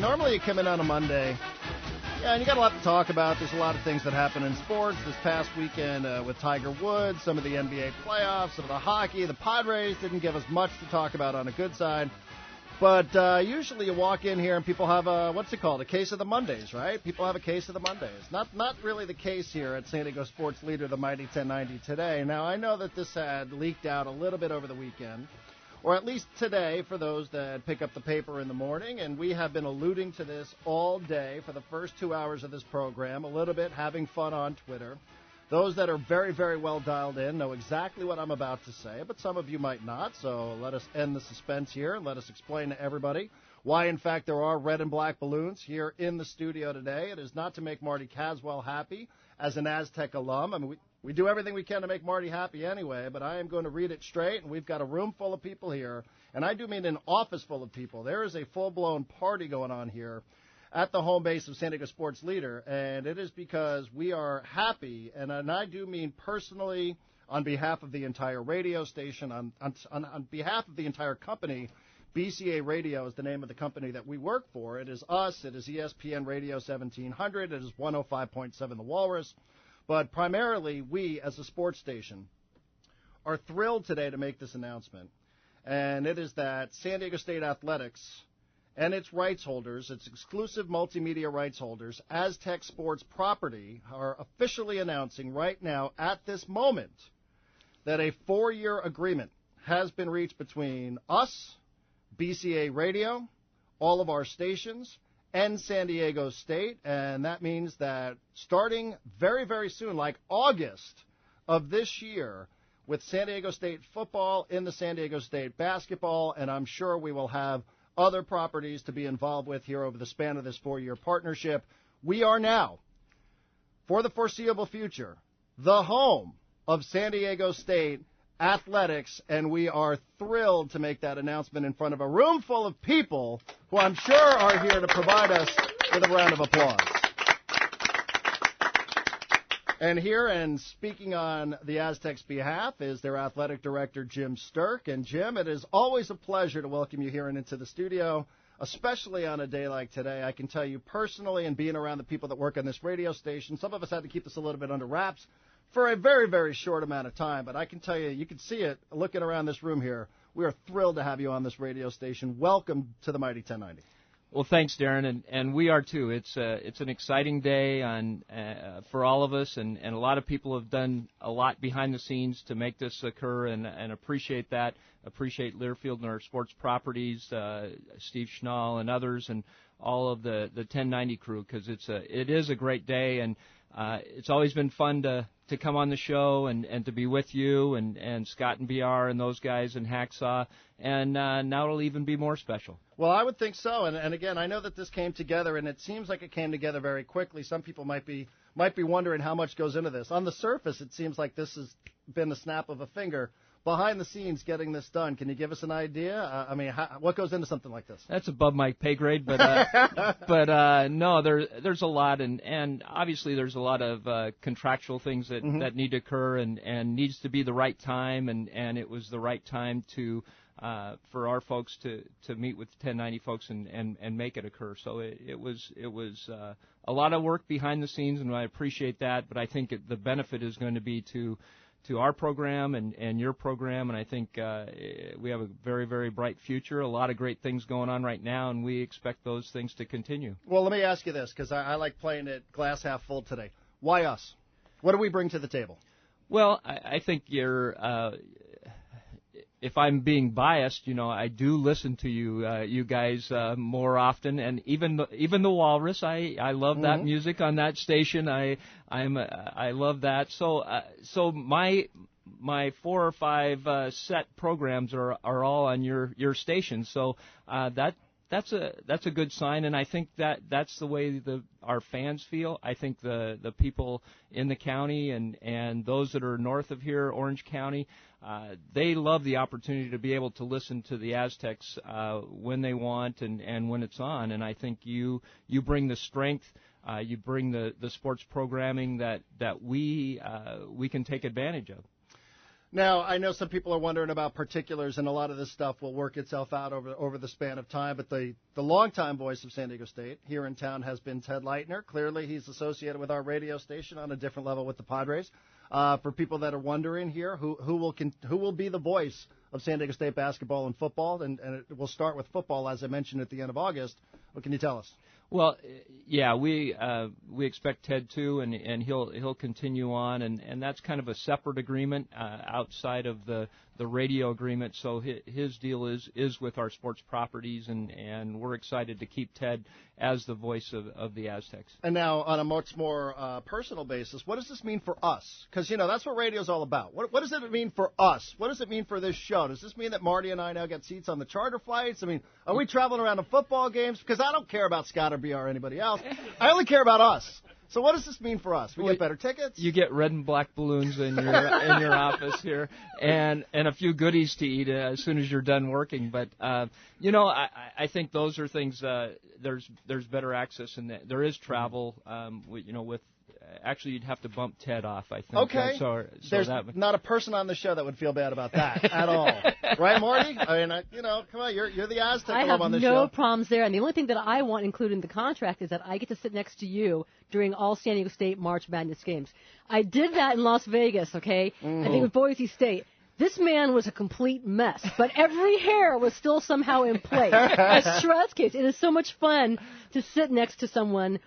Normally you come in on a Monday, and you got a lot to talk about. There's a lot of things that happen in sports. This past weekend with Tiger Woods, some of the NBA playoffs, some of the hockey. The Padres didn't give us much to talk about on a good side. But usually you walk in here and people have a case of the Mondays, right? People have a case of the Mondays. Not really the case here at San Diego Sports Leader, the Mighty 1090 today. Now, I know that this had leaked out a little bit over the weekend, or at least today for those that pick up the paper in the morning, and we have been alluding to this all day for the first 2 hours of this program, a little bit having fun on Twitter. Those that are very, very well dialed in know exactly what I'm about to say, but some of you might not, so let us end the suspense here and let us explain to everybody why, in fact, there are red and black balloons here in the studio today. It is not to make Marty Caswell happy as an Aztec alum. I mean, we do everything we can to make Marty happy anyway, but I am going to read it straight, and we've got a room full of people here, and I do mean an office full of people. There is a full-blown party going on here at the home base of San Diego Sports Leader, and it is because we are happy, and I do mean personally on behalf of the entire radio station, on behalf of the entire company. BCA Radio is the name of the company that we work for. It is us. It is ESPN Radio 1700. It is 105.7 The Walrus. But primarily, we as a sports station are thrilled today to make this announcement, and it is that San Diego State Athletics and its rights holders, its exclusive multimedia rights holders, Aztec Sports Property, are officially announcing right now at this moment that a 4-year agreement has been reached between us, BCA Radio, all of our stations, and San Diego State, and that means that starting very, very soon, like August of this year, with San Diego State football in the San Diego State basketball, and I'm sure we will have other properties to be involved with here over the span of this 4-year partnership. We are now, for the foreseeable future, the home of San Diego State Athletics, and we are thrilled to make that announcement in front of a room full of people who I'm sure are here to provide us with a round of applause. And here, and speaking on the Aztecs' behalf, is their athletic director, Jim Sterk. And, Jim, it is always a pleasure to welcome you here and into the studio, especially on a day like today. I can tell you personally, and being around the people that work on this radio station, some of us had to keep this a little bit under wraps for a very, very short amount of time. But I can tell you, you can see it looking around this room here. We are thrilled to have you on this radio station. Welcome to the Mighty 1090. Well, thanks, Darren, and we are too. It's an exciting day for all of us, and a lot of people have done a lot behind the scenes to make this occur, and appreciate that. Appreciate Learfield and our sports properties, Steve Schnall and others, and all of the 1090 crew, because it is a great day, and it's always been fun to come on the show and to be with you and Scott and BR and those guys and Hacksaw, and now it'll even be more special. Well, I would think so, and again, I know that this came together, and it seems like it came together very quickly. Some people might be wondering how much goes into this. On the surface, it seems like this has been the snap of a finger. Behind the scenes, getting this done, can you give us an idea? What goes into something like this? That's above my pay grade, but no, there's a lot, and obviously there's a lot of contractual things that need to occur, and needs to be the right time, and it was the right time for our folks to meet with the 1090 folks and make it occur. So it was a lot of work behind the scenes, and I appreciate that. But I think the benefit is going to be to our program and your program, and I think we have a very, very bright future, a lot of great things going on right now, and we expect those things to continue. Well, let me ask you this, because I like playing it glass half full today. Why us? What do we bring to the table? Well, I think if I'm being biased, I do listen to you guys more often, and even the Walrus. I love that music on that station. I love that. So my 4 or 5 set programs are all on your station. So that's a good sign, and I think that's the way our fans feel. I think the people in the county and those that are north of here, Orange County, they love the opportunity to be able to listen to the Aztecs when they want and when it's on. And I think you bring the strength, you bring the sports programming that we can take advantage of. Now, I know some people are wondering about particulars, and a lot of this stuff will work itself out over the span of time, but the longtime voice of San Diego State here in town has been Ted Leitner. Clearly, he's associated with our radio station on a different level with the Padres. For people that are wondering here, who will be the voice of San Diego State basketball and football, and it will start with football, as I mentioned, at the end of August. What can you tell us? Well, yeah, we expect Ted to, and he'll continue on, and that's kind of a separate agreement outside of the radio agreement. So his deal is with our sports properties, and we're excited to keep Ted as the voice of the Aztecs. And now, on a much more personal basis, what does this mean for us? Because that's what radio's all about. What does it mean for us? What does it mean for this show? Does this mean that Marty and I now get seats on the charter flights? I mean, are we traveling around to football games? Because I don't care about Scott or BR or anybody else. I only care about us. So what does this mean for us? We get better tickets? You get red and black balloons in your office here, and a few goodies to eat as soon as you're done working. But I think those are things. There's better access, and there is travel. With actually you'd have to bump Ted off, I think. Okay. There's not a person on the show that would feel bad about that at all. Right, Marty? I mean, come on, you're the Aztec club on the show. I have no problems there, and the only thing that I want included in the contract is that I get to sit next to you during all San Diego State March Madness games. I did that in Las Vegas, okay? I think with Boise State. This man was a complete mess, but every hair was still somehow in place. A Strauss case. It is so much fun to sit next to someone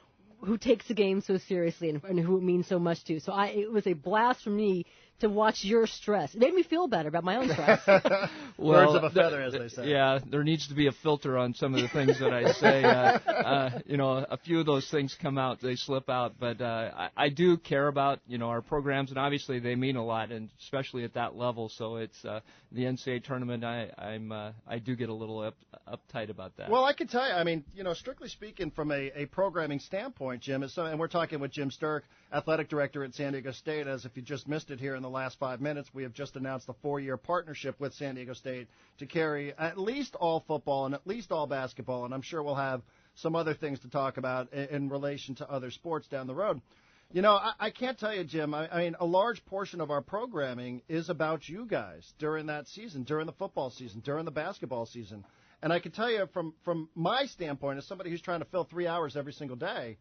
who takes the game so seriously and who it means so much to. So it was a blast for me to watch your stress. It made me feel better about my own stress. Birds of a feather, as they say. Yeah, there needs to be a filter on some of the things that I say. A few of those things come out, they slip out. But I do care about, our programs, and obviously they mean a lot, and especially at that level. So it's the NCAA tournament. I do get a little uptight about that. Well, I can tell you, I mean, strictly speaking from a programming standpoint, Jim, and we're talking with Jim Sterk, athletic director at San Diego State. As if you just missed it here in the last 5 minutes, we have just announced a 4-year partnership with San Diego State to carry at least all football and at least all basketball, and I'm sure we'll have some other things to talk about in relation to other sports down the road. I can't tell you, Jim, I mean, a large portion of our programming is about you guys during that season, during the football season, during the basketball season. And I can tell you from my standpoint, as somebody who's trying to fill 3 hours every single day,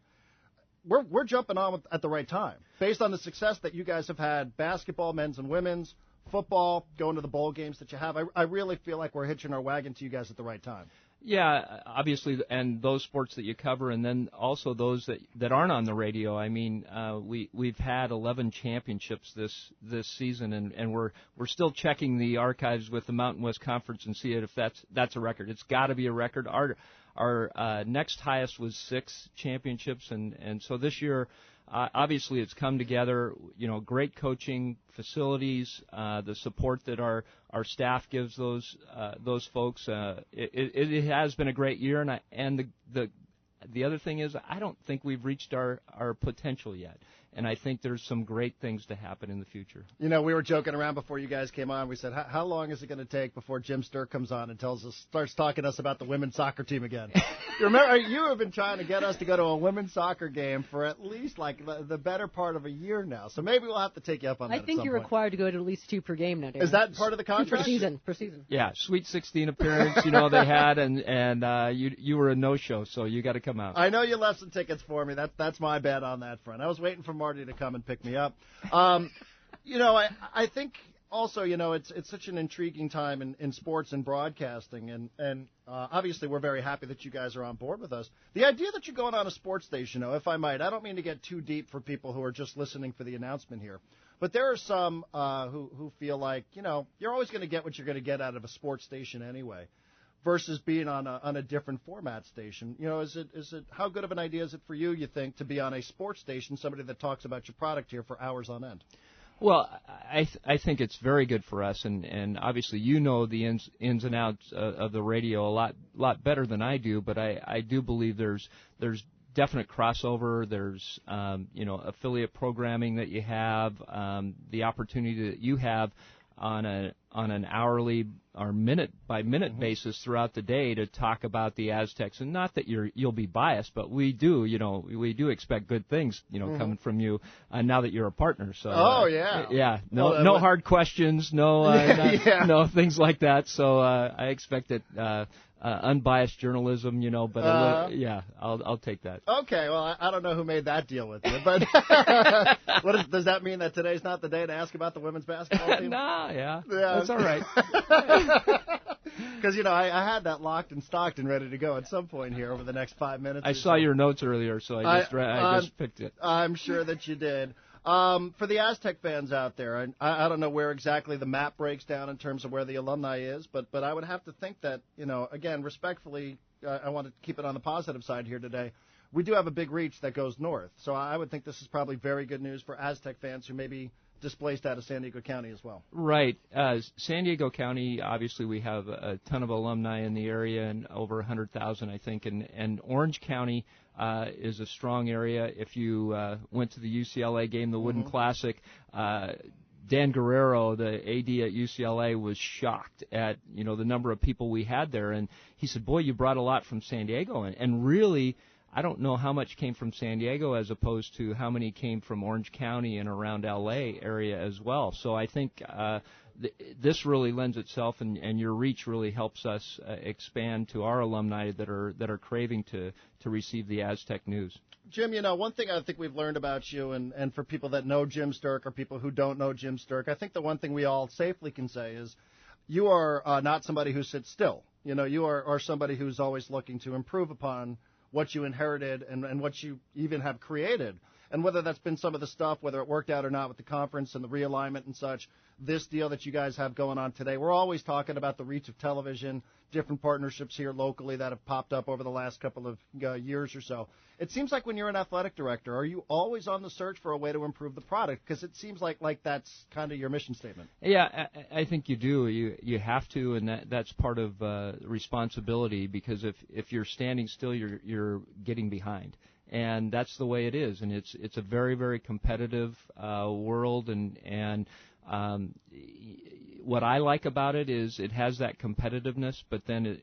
we're jumping on at the right time. Based on the success that you guys have had, basketball, men's and women's, football, going to the bowl games that you have, I really feel like we're hitching our wagon to you guys at the right time. Yeah, obviously, and those sports that you cover, and then also those that aren't on the radio. I mean, we've had 11 championships this season, and we're still checking the archives with the Mountain West Conference and see if that's a record. It's got to be a record. Our next highest was 6 championships, and so this year, obviously, it's come together. Great coaching, facilities, the support that our staff gives those folks. It has been a great year, and the other thing is, I don't think we've reached our potential yet. And I think there's some great things to happen in the future. We were joking around before you guys came on. We said, how long is it going to take before Jim Sterk comes on and starts talking to us about the women's soccer team again? You remember, you have been trying to get us to go to a women's soccer game for at least like the better part of a year now. So maybe we'll have to take you up on that. I think you're required to go to at least 2 per game now, Darren. Is that part of the contract? Per season. Yeah, Sweet 16 appearance, they had, and you were a no-show, so you got to come out. I know you left some tickets for me. That's my bad on that front. I was waiting for Marty to come and pick me up. I think also, it's such an intriguing time in sports and broadcasting, and obviously we're very happy that you guys are on board with us. The idea that you're going on a sports station, if I might, I don't mean to get too deep for people who are just listening for the announcement here, but there are some who feel like, you're always going to get what you're going to get out of a sports station anyway, versus being on a different format station. Is it how good of an idea is it for you think, to be on a sports station, somebody that talks about your product here for hours on end? Well, I think it's very good for us, and obviously the ins and outs of the radio a lot better than I do, but I do believe there's definite crossover. There's affiliate programming that you have, the opportunity that you have on an hourly or minute by minute basis throughout the day to talk about the Aztecs. And not that you'll be biased, but we do expect good things, coming from you now that you're a partner. So no hard questions, no things like that. So I expect it. Unbiased journalism, but I'll take that. Okay, well, I don't know who made that deal with you, but does that mean that today's not the day to ask about the women's basketball team? Yeah, that's all right. Because, I had that locked and stocked and ready to go at some point here over the next 5 minutes. I saw your notes earlier, so I just picked it. I'm sure that you did. For the Aztec fans out there, I don't know where exactly the map breaks down in terms of where the alumni is, but I would have to think that, again, respectfully, I want to keep it on the positive side here today. We do have a big reach that goes north, so I would think this is probably very good news for Aztec fans who may be displaced out of San Diego County as well. Right. San Diego County, obviously we have a ton of alumni in the area, and over 100,000, I think, and Orange County is a strong area. If you went to the UCLA game, the Wooden Classic, Dan Guerrero, the AD at UCLA, was shocked at the number of people we had there, and he said, "Boy, you brought a lot from San Diego," and really, I don't know how much came from San Diego as opposed to how many came from Orange County and around LA area as well. So I think this really lends itself, and your reach really helps us expand to our alumni that are craving to receive the Aztec news. Jim, one thing I think we've learned about you, and for people that know Jim Sterk or people who don't know Jim Sterk, I think the one thing we all safely can say is you are not somebody who sits still. You are somebody who's always looking to improve upon what you inherited and what you even have created. And whether that's been some of the stuff, whether it worked out or not with the conference and the realignment and such, this deal that you guys have going on today, we're always talking about the reach of television, different partnerships here locally that have popped up over the last couple of years or so. It seems like when you're an athletic director, are you always on the search for a way to improve the product? Because it seems like that's kind of your mission statement. Yeah, I think you do. You have to, and that's part of responsibility, because if you're standing still, you're getting behind. And that's the way it is, and it's a very, very competitive world, and what I like about it is it has that competitiveness, but then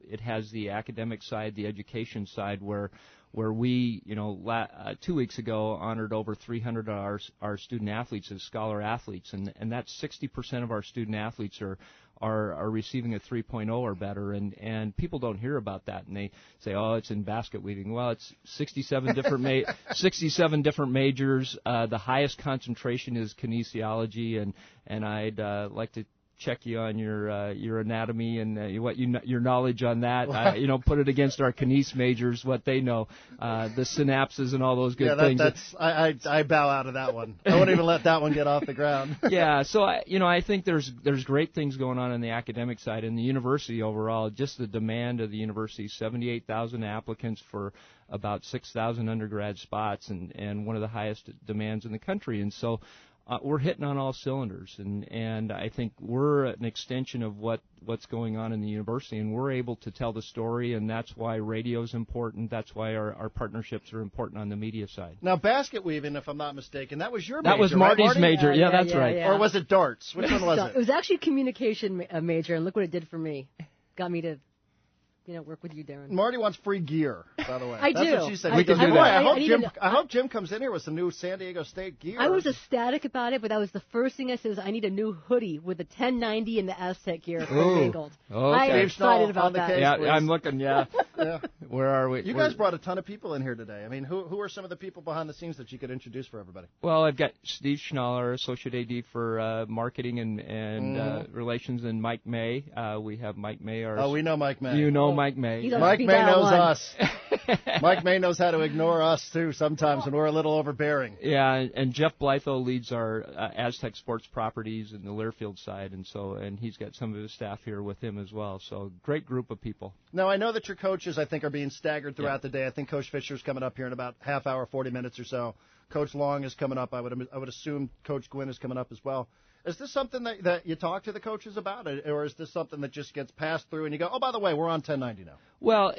it has the academic side, the education side, where we, 2 weeks ago honored over 300 of our student athletes as scholar athletes, and that's 60% of our student athletes are receiving a 3.0 or better, and people don't hear about that, and they say, oh, it's in basket weaving. Well, it's 67 different 67 different majors. The highest concentration is kinesiology, and I'd like to check you on your anatomy and your knowledge on that. Put it against our kines majors, what they know, the synapses and all those good things. I bow out of that one. I won't even let that one get off the ground. Yeah, so I think there's great things going on the academic side, and the university overall. Just the demand of the university, 78,000 applicants for about 6,000 undergrad spots, and one of the highest demands in the country, and so. We're hitting on all cylinders, and I think we're an extension of what's going on in the university, and we're able to tell the story, and that's why radio is important. That's why our partnerships are important on the media side. Now, basket weaving, if I'm not mistaken, that was your major, That was Marty's right, Marty? major. Yeah, that's right. Yeah. Or was it darts? Which one was it? It was actually communication major, and look what it did for me. Got me to work with you, Darren. Marty wants free gear, by the way. I That's do. what she said. We can do that. I hope Jim comes in here with some new San Diego State gear. I was ecstatic about it, but that was the first thing I said. I need a new hoodie with the 1090 and the Aztec gear angled. Okay. I'm excited about that. Yeah, I'm looking. Yeah. Where are we? You guys brought a ton of people in here today. I mean, who are some of the people behind the scenes that you could introduce for everybody? Well, I've got Steve Schnaller, Associate AD for Marketing and Relations, and Mike May. We have Mike May. We know Mike May. You know Mike May. Mike May knows us. Mike May knows how to ignore us, too, sometimes when we're a little overbearing. Yeah, and Jeff Blytho leads our Aztec Sports Properties and the Learfield side, and he's got some of his staff here with him as well. So great group of people. Now, I know that your coaches, I think, are being staggered throughout the day. I think Coach Fisher's coming up here in about half hour, 40 minutes or so. Coach Long is coming up. I would assume Coach Gwynn is coming up as well. Is this something that you talk to the coaches about, or is this something that just gets passed through and you go, oh, by the way, we're on 1090 now? Well,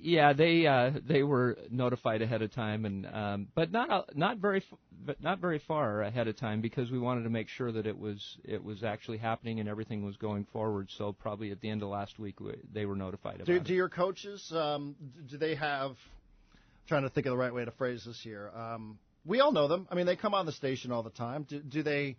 yeah, they were notified ahead of time, and but not very far ahead of time, because we wanted to make sure that it was actually happening and everything was going forward. So probably at the end of last week they were notified about it. Do your coaches do they have? I'm trying to think of the right way to phrase this here. We all know them. I mean, they come on the station all the time. Do they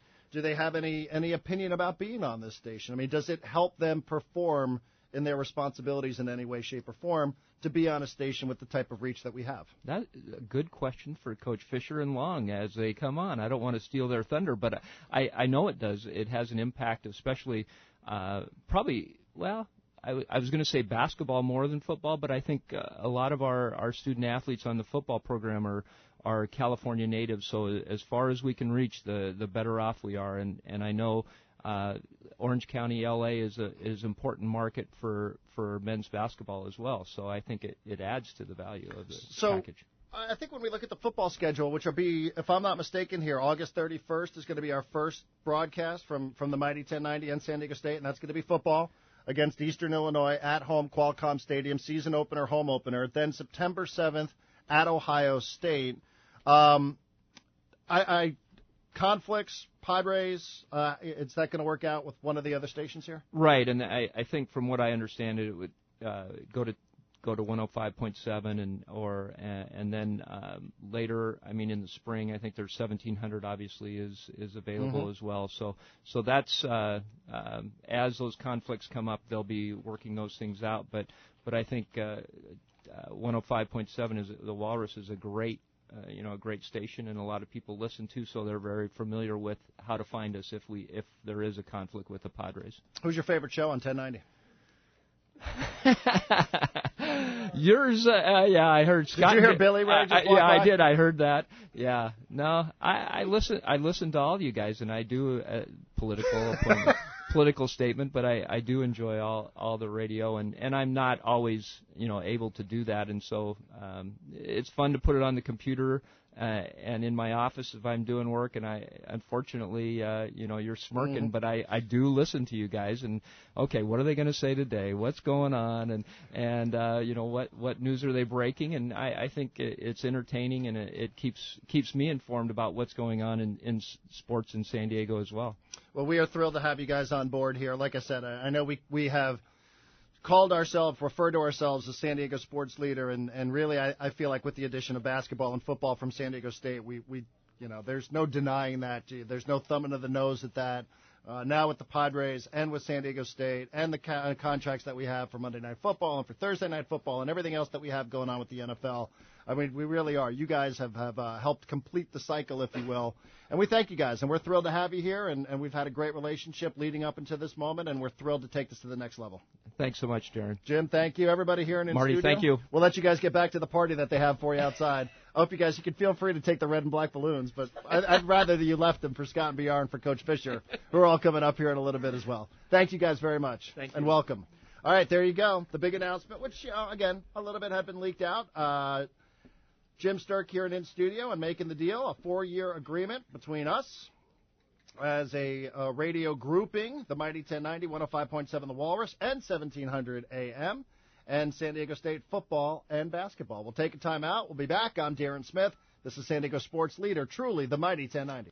have any opinion about being on this station? I mean, does it help them perform in their responsibilities in any way, shape, or form to be on a station with the type of reach that we have? That's a good question for Coach Fisher and Long as they come on. I don't want to steal their thunder, but I know it does. It has an impact, especially probably, well, I was going to say basketball more than football, but I think a lot of our student athletes on the football program are California natives, so as far as we can reach, the better off we are. And I know Orange County, LA is an important market for men's basketball as well. So I think it adds to the value of the package. I think when we look at the football schedule, which will be, if I'm not mistaken here, August 31st is going to be our first broadcast from the Mighty 1090 and San Diego State, and that's going to be football against Eastern Illinois at home, Qualcomm Stadium, season opener, home opener. Then September 7th at Ohio State. Conflicts, Padres, is that going to work out with one of the other stations here? Right, and I think from what I understand, it would go to 105.7 and then later, I mean in the spring, I think there's 1700 obviously is available as well. So that's as those conflicts come up, they'll be working those things out. But I think 105.7 is the Walrus is a great a great station, and a lot of people listen to, so they're very familiar with how to find us if there is a conflict with the Padres. Who's your favorite show on 1090? Yours, yeah, I heard Scott. Did you hear Billy Ray just walk by? I did. I heard that. Yeah, no, I listen to all of you guys, and I do political statement, but I do enjoy all the radio, and I'm not always able to do that, and so it's fun to put it on the computer and in my office if I'm doing work, and I unfortunately you're smirking, but I do listen to you guys, and okay, what are they going to say today? What's going on? And what news are they breaking? And I think it's entertaining, and it keeps me informed about what's going on in sports in San Diego as well. Well, we are thrilled to have you guys on board here. Like I said, I know we have referred to ourselves as San Diego sports leader, and really I feel like with the addition of basketball and football from San Diego State, we there's no denying that. There's no thumbing of the nose at that. Now with the Padres and with San Diego State and the contracts that we have for Monday Night Football and for Thursday Night Football and everything else that we have going on with the NFL, I mean, we really are. You guys have helped complete the cycle, if you will. And we thank you guys, and we're thrilled to have you here, and we've had a great relationship leading up into this moment, and we're thrilled to take this to the next level. Thanks so much, Darren. Jim, thank you. Everybody here in Marty, studio. Thank you. We'll let you guys get back to the party that they have for you outside. I hope you can feel free to take the red and black balloons, but I'd rather that you left them for Scott and BR and for Coach Fisher, who are all coming up here in a little bit as well. Thank you guys very much. Thank you. And welcome. All right, there you go. The big announcement, which, again, a little bit had been leaked out. Jim Sterk here in studio and making the deal, a 4-year agreement between us as a radio grouping, the Mighty 1090, 105.7 The Walrus, and 1700 AM, and San Diego State football and basketball. We'll take a time out. We'll be back. I'm Darren Smith. This is San Diego Sports Leader, truly the Mighty 1090.